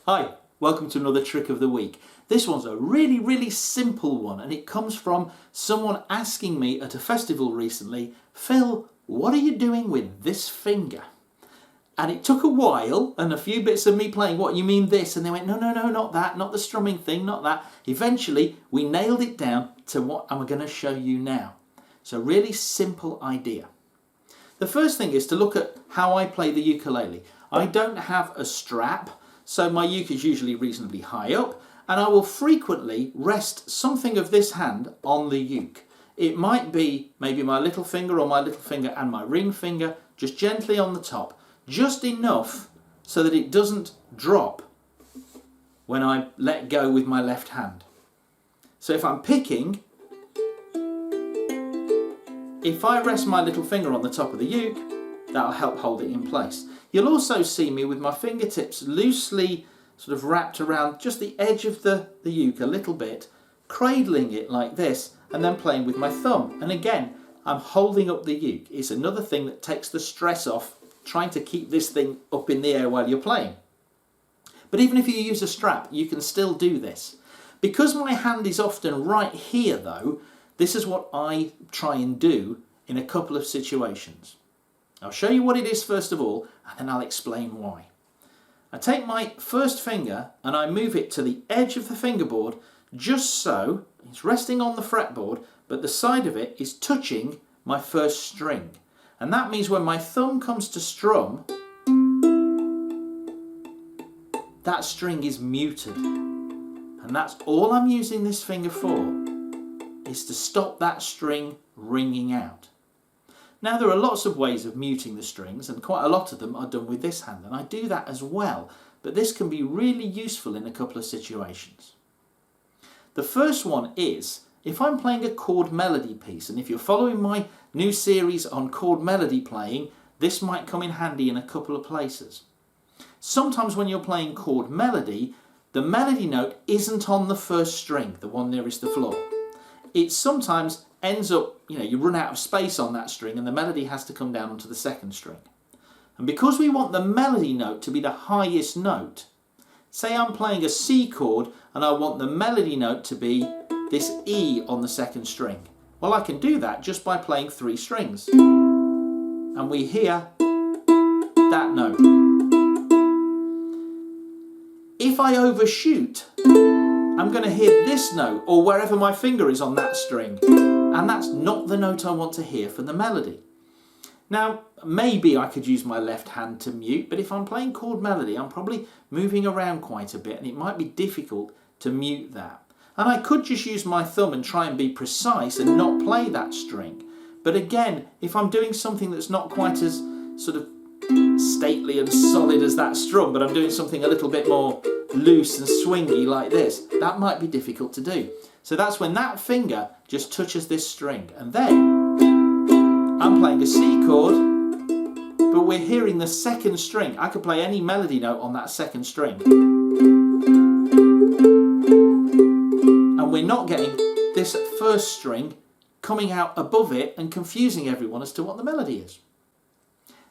Hi, welcome to another trick of the week. This one's a really simple one, and it comes from someone asking me at a festival recently, Phil, what are you doing with this finger? And it took a while and a few bits of me playing, what, you mean this? And they went, no, not that, not the strumming thing, not that. Eventually, we nailed it down to what I'm going to show you now. It's a really simple idea. The first thing is to look at how I play the ukulele. I don't have a strap, so my uke is usually reasonably high up, and I will frequently rest something of this hand on the uke. It might be maybe my little finger or my little finger and my ring finger, just gently on the top, just enough so that it doesn't drop when I let go with my left hand. So if I'm picking, if I rest my little finger on the top of the uke, that'll help hold it in place. You'll also see me with my fingertips loosely sort of wrapped around just the edge of the uke a little bit, cradling it like this, and then playing with my thumb. And again, I'm holding up the uke. It's another thing that takes the stress off trying to keep this thing up in the air while you're playing. But even if you use a strap, you can still do this. Because my hand is often right here though, this is what I try and do in a couple of situations. I'll show you what it is first of all, and then I'll explain why. I take my first finger and I move it to the edge of the fingerboard, just so it's resting on the fretboard, but the side of it is touching my first string. And that means when my thumb comes to strum, that string is muted. And that's all I'm using this finger for, is to stop that string ringing out. Now there are lots of ways of muting the strings, and quite a lot of them are done with this hand, and I do that as well, but this can be really useful in a couple of situations. The first one is, if I'm playing a chord melody piece, and if you're following my new series on chord melody playing, this might come in handy in a couple of places. Sometimes when you're playing chord melody, the melody note isn't on the first string, the one nearest the floor. It sometimes ends up, you run out of space on that string and the melody has to come down onto the second string. And because we want the melody note to be the highest note, say I'm playing a C chord and I want the melody note to be this E on the second string. Well, I can do that just by playing 3 strings. And we hear that note. If I overshoot, I'm going to hear this note, or wherever my finger is on that string, and that's not the note I want to hear for the melody. Now, maybe I could use my left hand to mute, but if I'm playing chord melody, I'm probably moving around quite a bit, and it might be difficult to mute that. And I could just use my thumb and try and be precise and not play that string. But again, if I'm doing something that's not quite as sort of stately and solid as that strum, but I'm doing something a little bit more loose and swingy like this, that might be difficult to do. So that's when that finger just touches this string, and then I'm playing a C chord, but we're hearing the second string. I could play any melody note on that second string, and we're not getting this first string coming out above it and confusing everyone as to what the melody is.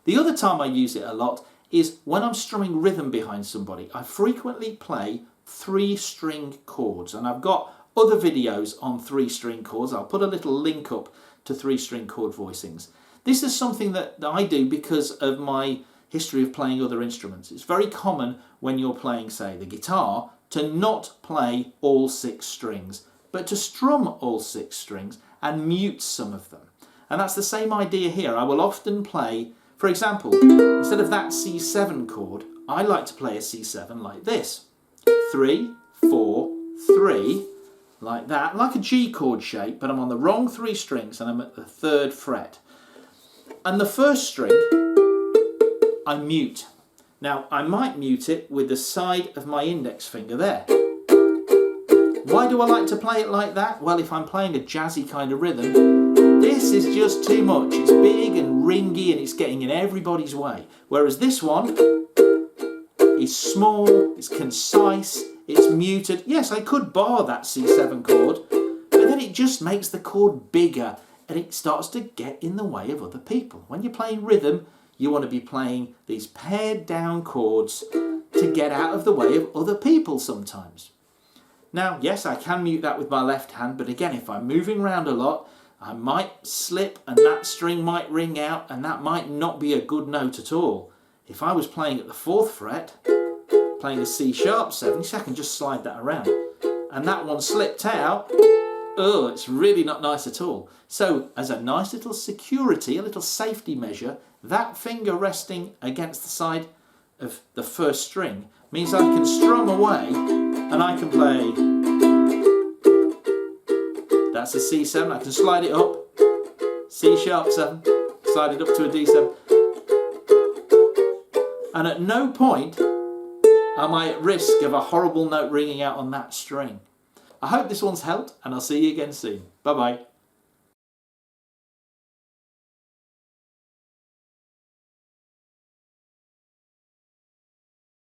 The other time I use it a lot is when I'm strumming rhythm behind somebody. I frequently play 3-string chords, and I've got other videos on 3-string chords. I'll put a little link up to 3-string chord voicings. This is something that I do because of my history of playing other instruments. It's very common when you're playing, say, the guitar, to not play all 6 strings, but to strum all 6 strings and mute some of them. And that's the same idea here. I will often play, for example, instead of that C7 chord, I like to play a C7 like this. 3, 4, 3, like that, like a G chord shape, but I'm on the wrong 3 strings and I'm at the 3rd fret. And the first string, I mute. Now, I might mute it with the side of my index finger there. Why do I like to play it like that? Well, if I'm playing a jazzy kind of rhythm, this is just too much. It's big and ringy and it's getting in everybody's way. Whereas this one is small, it's concise, it's muted. Yes, I could bar that C7 chord, but then it just makes the chord bigger and it starts to get in the way of other people. When you're playing rhythm, you want to be playing these pared down chords to get out of the way of other people sometimes. Now, yes, I can mute that with my left hand, but again, if I'm moving around a lot, I might slip and that string might ring out, and that might not be a good note at all. If I was playing at the 4th fret, playing a C sharp 7, so I can just slide that around, and that one slipped out, oh, it's really not nice at all. So as a nice little security, a little safety measure, that finger resting against the side of the 1st string means I can strum away and I can play, that's a C7, I can slide it up, C sharp 7, slide it up to a D7, and at no point am I at risk of a horrible note ringing out on that string. I hope this one's helped, and I'll see you again soon. Bye bye.